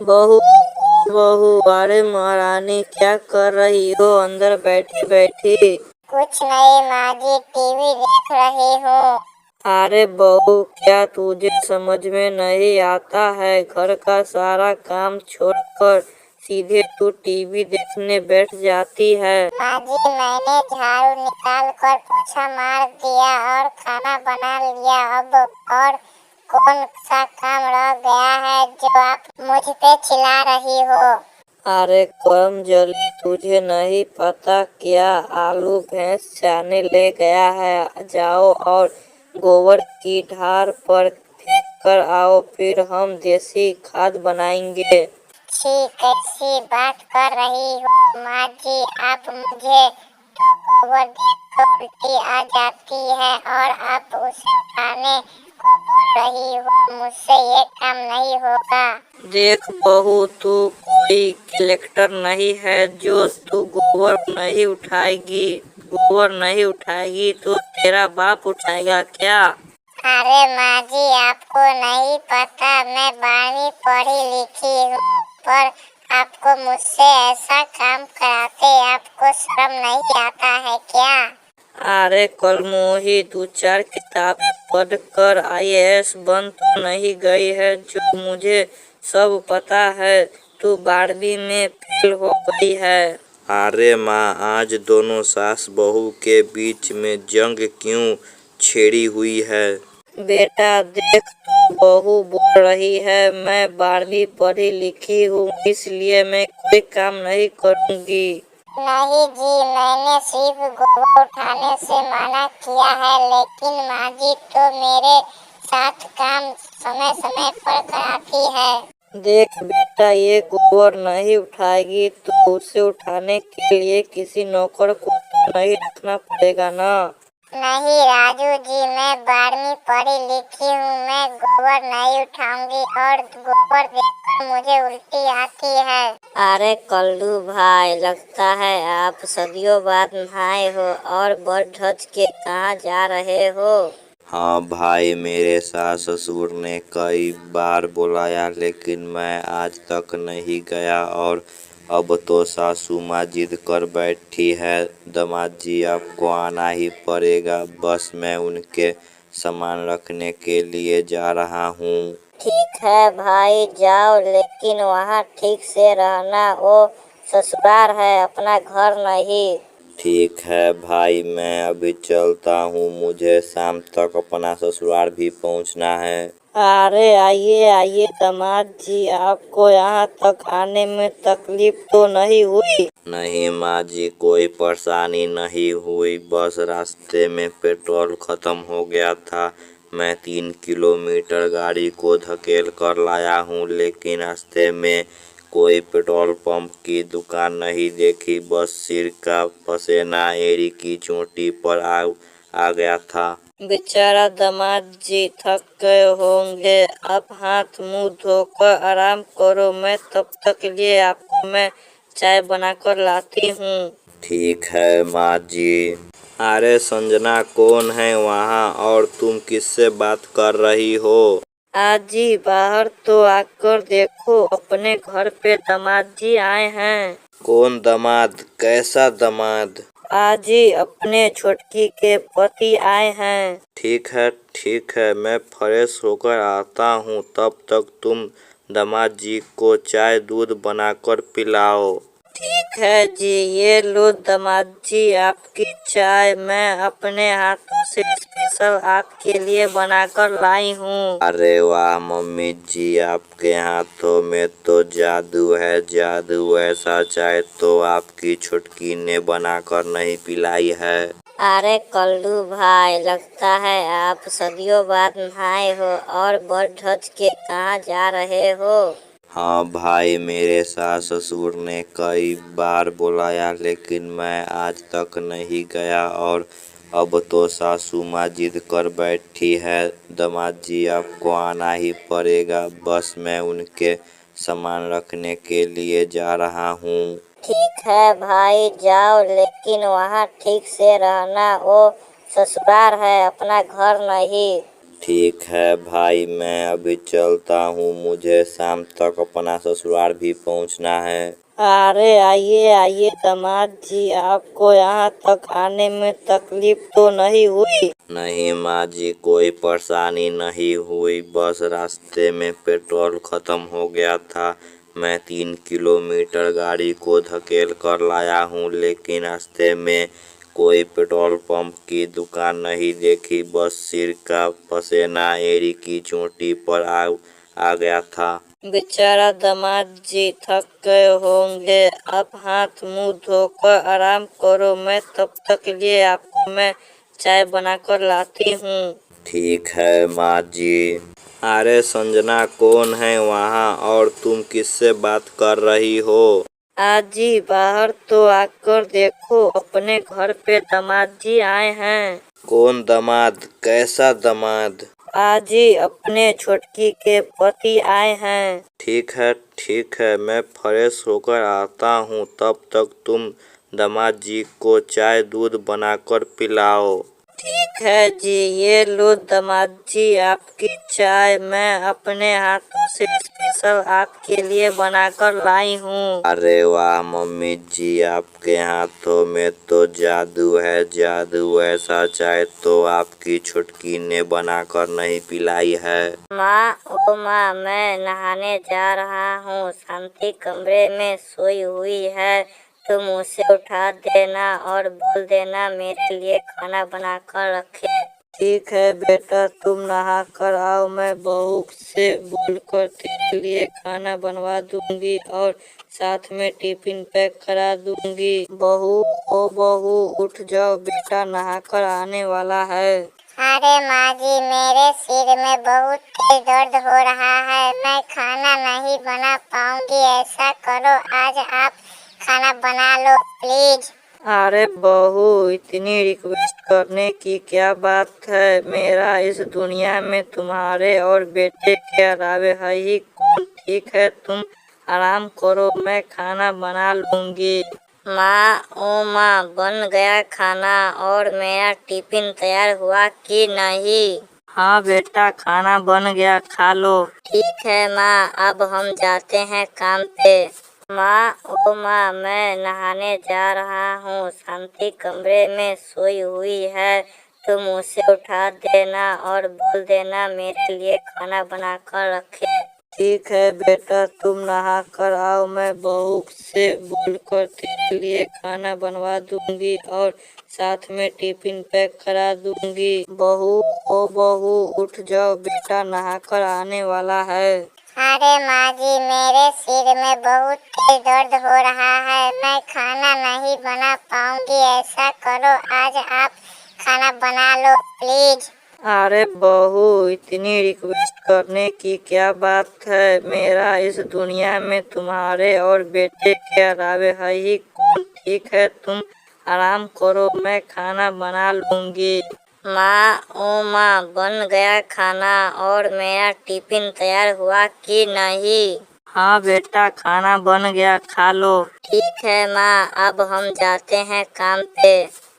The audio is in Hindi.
बहू बहू, अरे महारानी क्या कर रही हो अंदर बैठी बैठी? कुछ नहीं माँ जी, टीवी देख रही हूँ। अरे बहू, क्या तुझे समझ में नहीं आता है? घर का सारा काम छोड़कर सीधे तू टीवी देखने बैठ जाती है। माँ जी, मैंने झाड़ू निकाल कर पोछा मार दिया और खाना बना लिया। अब और कौन सा काम रह गया है जो आप मुझ पे चिल्ला रही हो? अरे कम जल्दी, तुझे नहीं पता क्या? आलू भैंस चाने ले गया है। जाओ और गोबर की ढार पर फेंक कर आओ, फिर हम देसी खाद बनाएंगे। छी, कैसी बात कर रही हो माँ जी? आप मुझे तो गोबर देख कर उल्टी आ जाती है और आप उसे उठाने को बोल रही हो। मुझसे ये काम नहीं होगा। देख बहू, तू कोई कलेक्टर नहीं है जो तू गोबर नहीं उठाएगी। गोबर नहीं उठाएगी तो तेरा बाप उठाएगा क्या? अरे माँ जी, आपको नहीं पता, मैं 12वीं पढ़ी लिखी हूँ, पर आपको मुझसे ऐसा काम कराते आपको शर्म नहीं आता है क्या? अरे कलमोही, दो चार किताबें पढ़ कर आईएएस बन तो नहीं गई है जो मुझे सब पता है। तू 12वीं में फेल हो गई है। अरे माँ, आज दोनों सास बहू के बीच में जंग क्यों छेड़ी हुई है? बेटा देख, तू बहू बोल रही है मैं 12वीं पढ़ी लिखी हूँ, इसलिए मैं कोई काम नहीं करूँगी। नहीं जी, मैंने सिर्फ गोबर उठाने से मना किया है, लेकिन माँ जी तो मेरे साथ काम समय समय पर कराती है। देख बेटा, ये गोबर नहीं उठाएगी तो उसे उठाने के लिए किसी नौकर को तो नहीं रखना पड़ेगा ना। नहीं राजू जी, मैं 12वीं पढ़ी लिखी हूँ, मैं गोबर नहीं उठाऊंगी और गोबर देखकर मुझे उल्टी आती है। अरे कल्लू भाई, लगता है आप सदियों बाद नहाए हो और बड़ ढच के कहाँ जा रहे हो? हाँ भाई, मेरे सास ससुर ने कई बार बुलाया लेकिन मैं आज तक नहीं गया और अब तो सासू माँ जिद कर बैठी है। दामाद जी, आपको आना ही पड़ेगा। बस मैं उनके सामान रखने के लिए जा रहा हूँ। ठीक है भाई, जाओ, लेकिन वहाँ ठीक से रहना। वो ससुराल है, अपना घर नहीं। ठीक है भाई, मैं अभी चलता हूँ। मुझे शाम तक अपना ससुराल भी पहुँचना है। अरे आइए आइए दामाद जी, आपको यहाँ तक आने में तकलीफ तो नहीं हुई? नहीं माँ जी, कोई परेशानी नहीं हुई, बस रास्ते में पेट्रोल खत्म हो गया था। मैं 3 किलोमीटर गाड़ी को धकेल कर लाया हूँ, लेकिन रास्ते में कोई पेट्रोल पंप की दुकान नहीं देखी। बस सिर का पसीना एड़ी की चोटी पर आ गया था। बेचारा दामाद जी थक गए होंगे। अब हाथ मुंह धोकर आराम करो, मैं तब तक लिए आपको मैं चाय बनाकर लाती हूँ। ठीक है माँ जी। अरे संजना, कौन है वहाँ और तुम किससे बात कर रही हो? आजी, बाहर तो आकर देखो, अपने घर पे दामाद जी आए हैं। कौन दामाद? कैसा दामाद? आजी, अपने छोटकी के पति आए हैं। ठीक है, मैं फ्रेश होकर आता हूँ। तब तक तुम दामाद जी को चाय दूध बनाकर पिलाओ। ठीक है जी, ये लो दामाद जी आपकी चाय, मैं अपने हाथों से स्पेशल आपके लिए बनाकर लाई हूँ। अरे वाह मम्मी जी, आपके हाथों में तो जादू है। जादू, ऐसा चाय तो आपकी छुटकी ने बनाकर नहीं पिलाई है। अरे कल्लू भाई, लगता है आप सदियों बाद नहाए हो और बड़ ढच के कहाँ जा रहे हो? हाँ भाई, मेरे सास ससुर ने कई बार बुलाया लेकिन मैं आज तक नहीं गया और अब तो सासू माँ जिद कर बैठी है। दामाद जी, आपको आना ही पड़ेगा। बस मैं उनके सामान रखने के लिए जा रहा हूँ। ठीक है भाई, जाओ, लेकिन वहाँ ठीक से रहना। वो ससुराल है, अपना घर नहीं। ठीक है भाई, मैं अभी चलता हूँ, मुझे शाम तक अपना ससुराल भी पहुँचना है। अरे आइए आइए दामाद जी, आपको यहाँ तक आने में तकलीफ तो नहीं हुई? नहीं माँ जी, कोई परेशानी नहीं हुई, बस रास्ते में पेट्रोल खत्म हो गया था। मैं 3 किलोमीटर गाड़ी को धकेल कर लाया हूँ, लेकिन रास्ते में कोई पेट्रोल पंप की दुकान नहीं देखी। बस सिर का पसीना एड़ी की चोटी पर आ गया था। बेचारा दामाद जी थक गए होंगे, आप हाथ मुंह धोकर आराम करो, मैं तब तक लिए आपको मैं चाय बनाकर लाती हूँ। ठीक है माँ जी। अरे संजना, कौन है वहाँ और तुम किससे बात कर रही हो? आजी बाहर तो आकर देखो, अपने घर पे दामाद जी आए हैं। कौन दामाद? कैसा दामाद? आजी अपने छोटकी के पति आए हैं। ठीक है, मैं फ्रेश होकर आता हूँ, तब तक तुम दामाद जी को चाय दूध बनाकर पिलाओ। ठीक है जी, ये लो दामाद जी आपकी चाय, मैं अपने हाथों से स्पेशल आपके लिए बनाकर लाई हूँ। अरे वाह मम्मी जी, आपके हाथों में तो जादू है, जादू। ऐसा चाय तो आपकी छुटकी ने बनाकर नहीं पिलाई है। माँ, ओ माँ, मैं नहाने जा रहा हूँ, शांति कमरे में सोई हुई है, तुम उसे उठा देना और बोल देना मेरे लिए खाना बनाकर रखे। ठीक है बेटा, तुम नहा कर आओ, मैं बहू से बोलकर तेरे लिए खाना बनवा दूंगी और साथ में टिफिन पैक करा दूंगी। बहू, ओ बहू, उठ जाओ, बेटा नहा कर आने वाला है। अरे माँ जी, मेरे सिर में बहुत तेज दर्द हो रहा है, मैं खाना नहीं बना पाऊंगी। ऐसा करो, आज आप खाना बना लो प्लीज। अरे बहू, इतनी रिक्वेस्ट करने की क्या बात है? मेरा इस दुनिया में तुम्हारे और बेटे के अलावे है ही कौन? ठीक है, तुम आराम करो, मैं खाना बना लूंगी। माँ, ओ माँ, बन गया खाना और मेरा टिफिन तैयार हुआ कि नहीं? हाँ बेटा, खाना बन गया, खा लो। ठीक है माँ, अब हम जाते हैं काम पे। माँ, ओ माँ, मैं नहाने जा रहा हूँ, शांति कमरे में सोई हुई है, तुम उसे उठा देना और बोल देना मेरे लिए खाना बनाकर रखे। ठीक है बेटा, तुम नहा कर आओ, मैं बहू से बोलकर तेरे लिए खाना बनवा दूंगी और साथ में टिफिन पैक करा दूंगी। बहू, ओ बहू, उठ जाओ, बेटा नहा कर आने वाला है। अरे माँ जी, मेरे सिर में बहुत तेज दर्द हो रहा है, मैं खाना नहीं बना पाऊंगी। ऐसा करो, आज आप खाना बना लो प्लीज। अरे बहू, इतनी रिक्वेस्ट करने की क्या बात है? मेरा इस दुनिया में तुम्हारे और बेटे के अलावे है ही कौन? ठीक है, तुम आराम करो, मैं खाना बना लूंगी। माँ, ओ माँ, बन गया खाना और मेरा टिफिन तैयार हुआ कि नहीं? हाँ बेटा, खाना बन गया, खा लो। ठीक है माँ, अब हम जाते हैं काम पे।